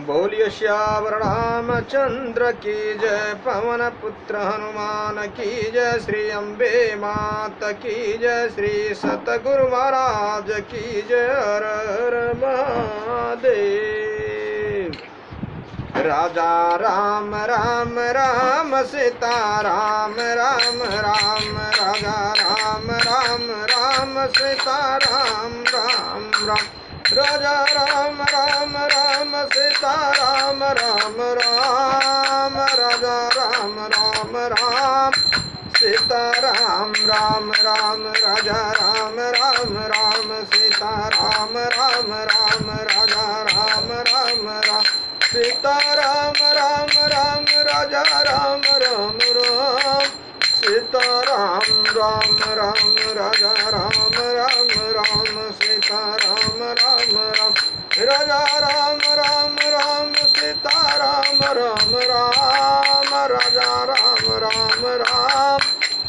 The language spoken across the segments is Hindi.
बोलिए श्यावर रामचंद्र की जय, पवन पुत्र हनुमान की जय, श्री अम्बे मात की जय, श्री सतगुरु महाराज की जय। हर हर महादेव। राजा राम राम राम सीता राम राम राम, राजा राम राम राम सीता राम राम राम, राजा राम राम राम सीता राम राम राम, राजा राम राम राम सीता राम राम राम, राजा राम राम राम सीता राम राम राम, राजा राम राम राम सीता राम राम राम, राजा राम राम राम सीता राम राम राम, राजा राम राम राम सीता राम राम राम, राजा राम राम राम सीता राम राम राम, राजा राम राम राम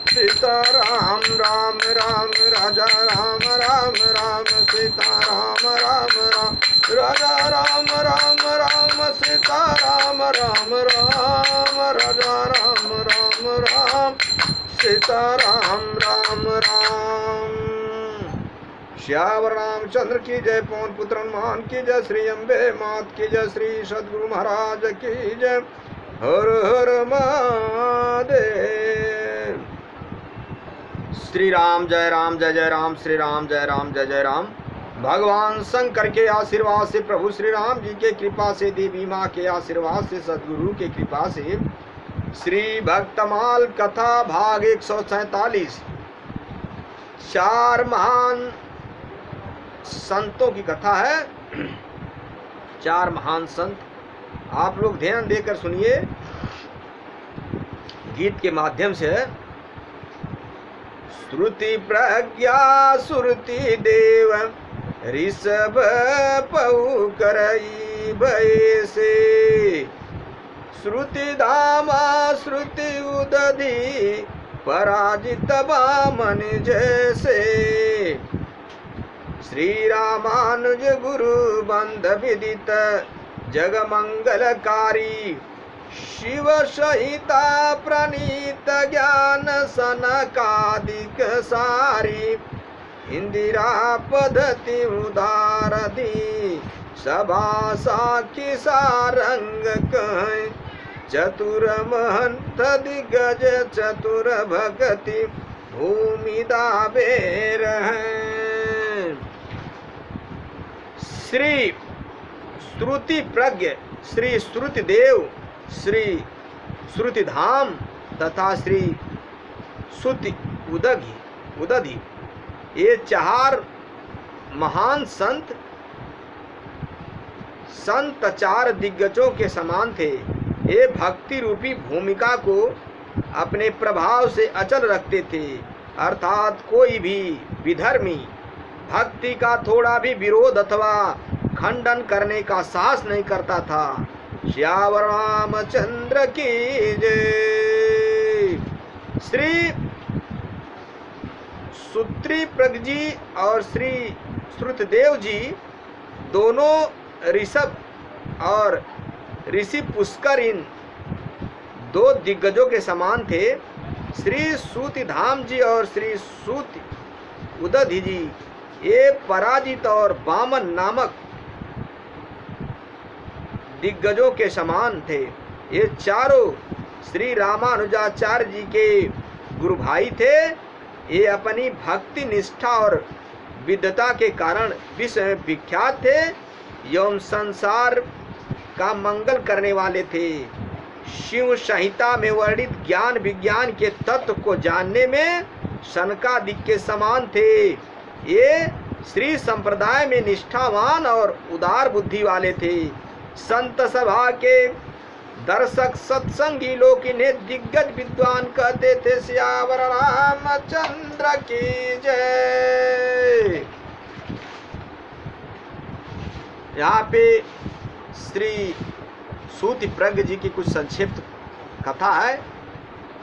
सीता राम राम राम, राजा राम राम राम सीता राम राम राम, राजा राम राम राम सीता राम राम राम, राजा राम राम राम सीता राम राम राम। श्यावर रामचंद्र की जय, पवन पुत्र हनुमान की जय, श्री अम्बे मात की जय, श्री सद्गुरु महाराज की जय। हर हर महादेव। श्री राम जय जय राम, श्री राम जय जय राम। भगवान शंकर के आशीर्वाद से, प्रभु श्री राम जी के कृपा से, देवी माँ के आशीर्वाद से, सदगुरु के कृपा से, श्री भक्तमाल कथा भाग 147 चार महान संतों की कथा है। चार महान संत, आप लोग ध्यान देकर सुनिए गीत के माध्यम से। श्रुति प्रज्ञा सुरति देव, ऋषभ पऊ करई भय से, श्रुति धामा श्रुति उदधि, पराजित बामन जैसे, श्री रामानुज गुरु बंध विदित, जग मंगलकारी, शिव सहिता प्रणीत, ज्ञान सनकादिक सारी, इंदिरा पद्धति उदारधि, सभा साखी सारंग कह, चतुर महंत दिग्गज चतुर भगति, भूमि दाबेर हैं। श्री श्रुति प्रज्ञ, श्री श्रुति देव, श्री श्रुति धाम तथा श्री श्रुति उदधि, ये चार महान संत चार दिग्गजों के समान थे। ये भक्ति रूपी भूमिका को अपने प्रभाव से अचल रखते थे, अर्थात कोई भी विधर्मी भक्ति का थोड़ा भी विरोध अथवा खंडन करने का साहस नहीं करता था। श्यावर रामचंद्र की जय। श्री सूत्री प्रज्ञ जी और श्री श्रुतदेव जी दोनों ऋषभ और ऋषि पुष्कर इन दो दिग्गजों के समान थे। श्री सूति धाम जी और श्री सूति उदधि जी ये पराजित और वामन नामक दिग्गजों के समान थे। ये चारों श्री रामानुजाचार्य जी के गुरु भाई थे। ये अपनी भक्ति निष्ठा और विद्वता के कारण विश्व में विख्यात थे एवं संसार का मंगल करने वाले थे। शिव संहिता में वर्णित ज्ञान विज्ञान के तत्व को जानने में सनकादिक के समान थे। ये श्री संप्रदाय में निष्ठावान और उदार बुद्धि वाले थे। संत सभा के दर्शक सत्संगी लोग इन्हें दिग्गज विद्वान कहते थे। श्यावर रामचंद्र की जय। यहाँ पे श्री सूति प्रज्ञ जी की कुछ संक्षिप्त कथा है,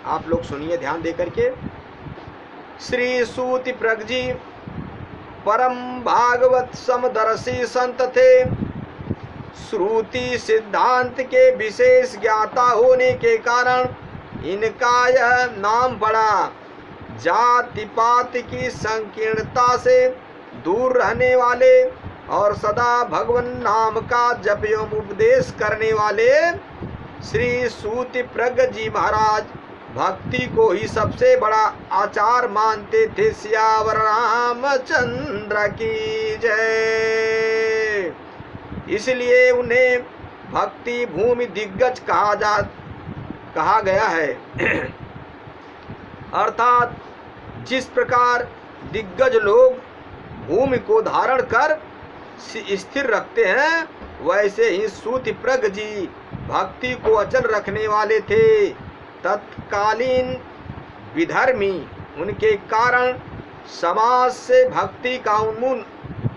आप लोग सुनिए ध्यान दे करके। श्री सूति प्रज्ञ जी परम भागवत समदर्शी संत थे। श्रुति सिद्धांत के विशेष ज्ञाता होने के कारण इनका यह नाम पड़ा। जाति पात की संकीर्णता से दूर रहने वाले और सदा भगवान नाम का जप एवं उपदेश करने वाले श्री सूति प्रज्ञ जी महाराज भक्ति को ही सबसे बड़ा आचार मानते थे। सियावर रामचंद्र की जय। इसलिए उन्हें भक्ति भूमि दिग्गज कहा गया है। अर्थात जिस प्रकार दिग्गज लोग भूमि को धारण कर स्थिर रखते हैं, वैसे ही सूति प्रज्ञ जी भक्ति को अचल रखने वाले थे। तत्कालीन विधर्मी उनके कारण समाज से भक्ति का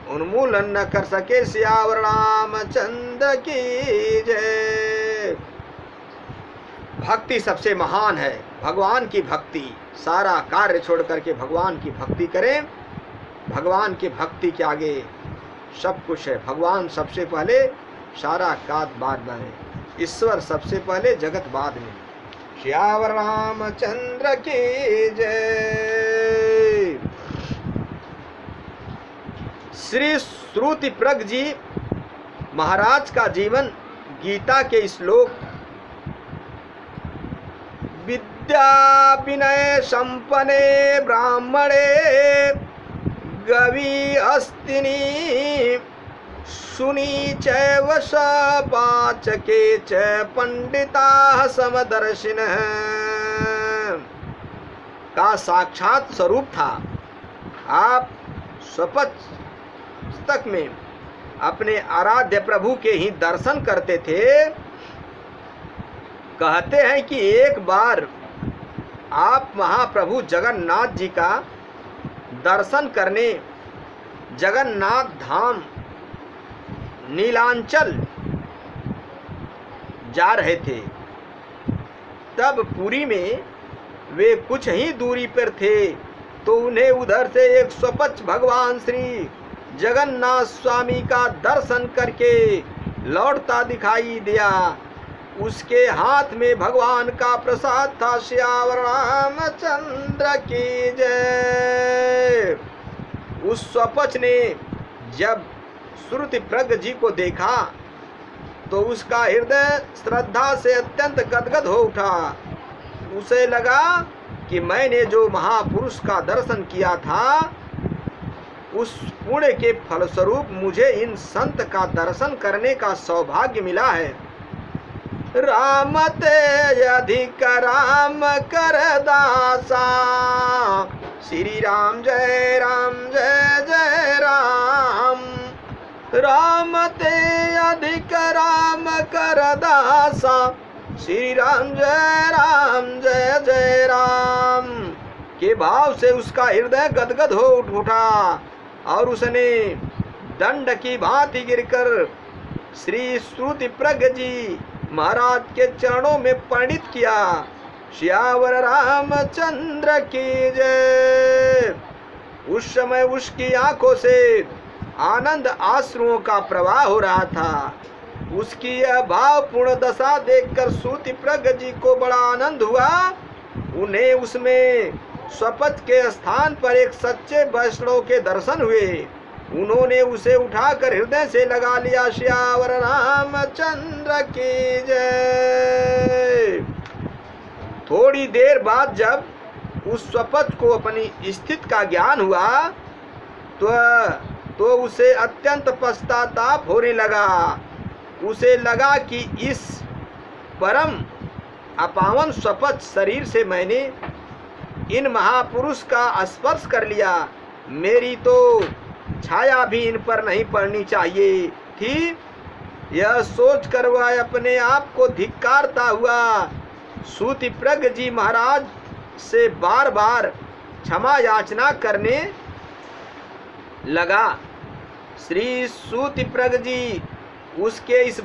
उन्मूलन न कर सके। सियावर रामचंद्र की जय। भक्ति सबसे महान है, भगवान की भक्ति। सारा कार्य छोड़ करके भगवान की भक्ति करें। भगवान की भक्ति के आगे सब कुछ है। भगवान सबसे पहले, सारा काज बाद में, ईश्वर सबसे पहले, जगत बाद में। सियावर रामचंद्र की जय। श्री श्रुति प्रज्ञ जी महाराज का जीवन गीता के श्लोक विद्या विनय संपन्ने ब्राह्मणे गवी हस्तिनी सुनी चैव सपाचके च पंडिता समदर्शिन का साक्षात स्वरूप था। आप स्वपुस्तक में अपने आराध्य प्रभु के ही दर्शन करते थे। कहते हैं कि एक बार आप महाप्रभु जगन्नाथ जी का दर्शन करने जगन्नाथ धाम नीलांचल जा रहे थे। तब पुरी में वे कुछ ही दूरी पर थे तो उन्हें उधर से एक स्वपच भगवान श्री जगन्नाथ स्वामी का दर्शन करके लौटता दिखाई दिया। उसके हाथ में भगवान का प्रसाद था। सियावर रामचंद्र की जय। उस स्वपच ने जब श्रुति प्रज्ञ जी को देखा तो उसका हृदय श्रद्धा से अत्यंत गदगद हो उठा। उसे लगा कि मैंने जो महापुरुष का दर्शन किया था, उस पुण्य के फलस्वरूप मुझे इन संत का दर्शन करने का सौभाग्य मिला है। राम ते अधिक राम कर दासा, श्री राम जय जय राम। राम ते अधिक राम कर दासा, श्री राम जय जय राम के भाव से उसका हृदय गदगद हो उठा और उसने दंड की भांति गिरकर श्री श्रुति प्रज्ञ जी महाराज के चरणों में प्रणित किया। सियावर रामचंद्र की जय। उस समय उसकी आंखों से आनंद आश्रुओं का प्रवाह हो रहा था। उसकी यह भावपूर्ण दशा देखकर श्रुति प्रज्ञ जी को बड़ा आनंद हुआ। उन्हें उसमें स्वपच के स्थान पर एक सच्चे वैष्णव के दर्शन हुए। उन्होंने उसे उठाकर हृदय से लगा लिया। सियावर रामचंद्र की जय। थोड़ी देर बाद जब उस स्वपच को अपनी स्थिति का ज्ञान हुआ तो उसे अत्यंत पश्चाताप होने लगा। उसे लगा कि इस परम अपावन स्वपच शरीर से मैंने इन महापुरुष का स्पर्श कर लिया। मेरी तो छाया भी इन पर नहीं पड़नी चाहिए थी। यह सोचकर वह अपने आप को धिक्कारता हुआ श्रुति प्रज्ञ जी महाराज से बार बार क्षमा याचना करने लगा। श्री श्रुति प्रज्ञ जी उसके इस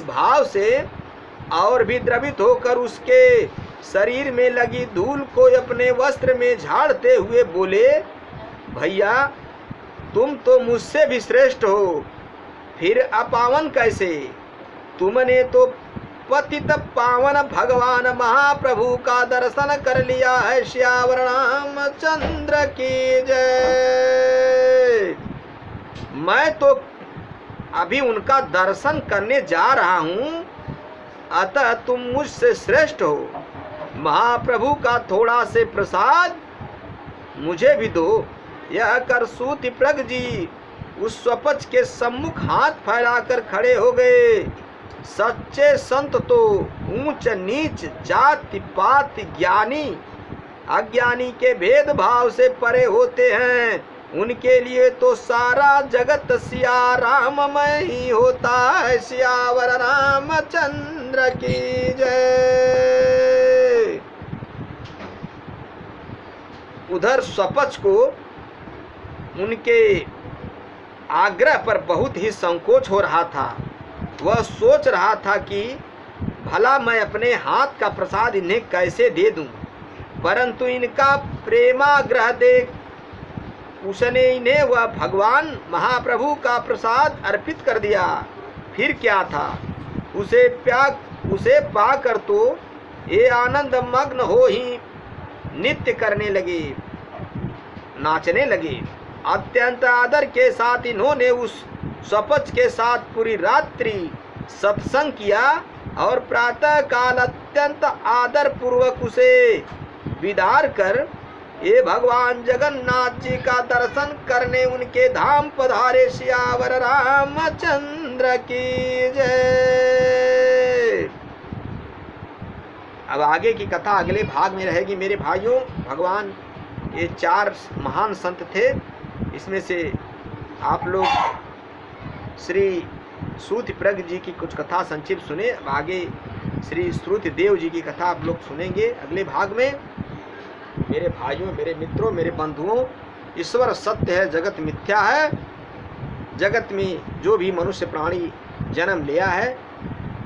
भाव से और भी द्रवित होकर उसके शरीर में लगी धूल को अपने वस्त्र में झाड़ते हुए बोले, भैया तुम तो मुझसे भी श्रेष्ठ हो, फिर अपावन कैसे? तुमने तो पतित पावन भगवान महाप्रभु का दर्शन कर लिया है। श्यावर रामचंद्र की जय। मैं तो अभी उनका दर्शन करने जा रहा हूँ, अतः तुम मुझसे श्रेष्ठ हो। महाप्रभु का थोड़ा से प्रसाद मुझे भी दो। यह कर सूति प्रग जी उस स्वपच के सम्मुख हाथ फैलाकर खड़े हो गए। सच्चे संत तो ऊंच नीच जाति पात ज्ञानी अज्ञानी के भेदभाव से परे होते हैं। उनके लिए तो सारा जगत सिया राममय ही होता है। सियावर रामचंद्र की जय। उधर स्वपच को उनके आग्रह पर बहुत ही संकोच हो रहा था। वह सोच रहा था कि भला मैं अपने हाथ का प्रसाद इन्हें कैसे दे दूं, परंतु इनका प्रेमाग्रह देख उसने इन्हें वह भगवान महाप्रभु का प्रसाद अर्पित कर दिया। फिर क्या था, उसे पाकर तो ये आनंद मग्न हो ही नित्य करने लगे, नाचने लगे। अत्यंत आदर के साथ इन्होंने उस स्वपच के साथ पूरी रात्रि सत्संग किया और प्रातः काल अत्यंत आदर पूर्वक उसे विदार कर ये भगवान जगन्नाथ जी का दर्शन करने उनके धाम पधारे। सियावर रामचंद्र की जय। अब आगे की कथा अगले भाग में रहेगी मेरे भाइयों। भगवान ये 4 महान संत थे, इसमें से आप लोग श्री सूत प्रग जी की कुछ कथा संक्षिप्त सुने। अब आगे श्री श्रुत देव जी की कथा आप लोग सुनेंगे अगले भाग में। मेरे भाइयों, मेरे मित्रों, मेरे बंधुओं, ईश्वर सत्य है, जगत मिथ्या है। जगत में जो भी मनुष्य प्राणी जन्म लिया है,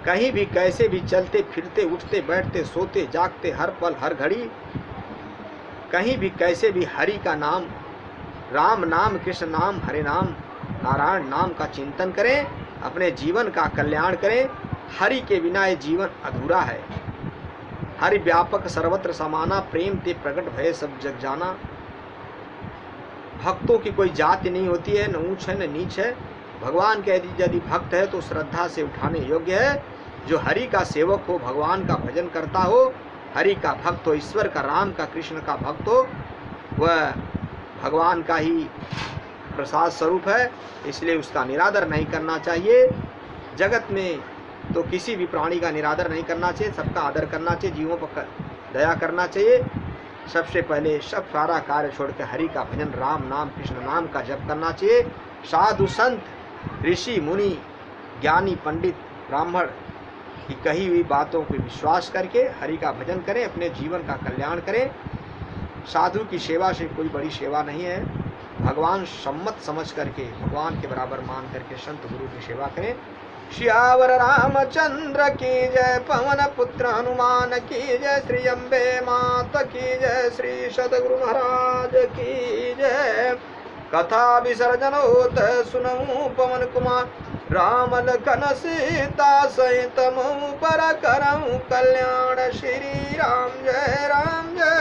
कहीं भी कैसे भी चलते फिरते उठते बैठते सोते जागते हर पल हर घड़ी कहीं भी कैसे भी हरि का नाम, राम नाम, कृष्ण नाम, हरे नाम, नारायण नाम का चिंतन करें, अपने जीवन का कल्याण करें। हरि के बिना ये जीवन अधूरा है। हरि व्यापक सर्वत्र समाना, प्रेम ते प्रकट भय सब जग जाना। भक्तों की कोई जाति नहीं होती है, न ऊंच है न नीच है। भगवान के यदि भक्त है तो श्रद्धा से उठाने योग्य है। जो हरि का सेवक हो, भगवान का भजन करता हो, हरि का भक्त हो, ईश्वर का, राम का, कृष्ण का भक्त हो, वह भगवान का ही प्रसाद स्वरूप है। इसलिए उसका निरादर नहीं करना चाहिए। जगत में तो किसी भी प्राणी का निरादर नहीं करना चाहिए, सबका आदर करना चाहिए, जीवों पर दया करना चाहिए। सबसे पहले सब सारा कार्य छोड़ के हरि का भजन, राम नाम, कृष्ण नाम का जप करना चाहिए। साधु संत, ऋषि मुनि, ज्ञानी पंडित, ब्राह्मण की कही हुई बातों पर विश्वास करके हरि का भजन करें, अपने जीवन का कल्याण करें। साधु की सेवा से कोई बड़ी सेवा नहीं है। भगवान सम्मत समझ करके, भगवान के बराबर मान करके संत गुरु की सेवा करें। श्यावर रामचंद्र की जय। पवन पुत्र हनुमान की जय। श्री अम्बे मात की जय। श्री सतगुरु महाराज की जय। कथा विसर्जन होत सुनऊ पवन कुमार, राम लखन सीता सहित मऊ पर करऊं कल्याण। श्री राम जय राम जय।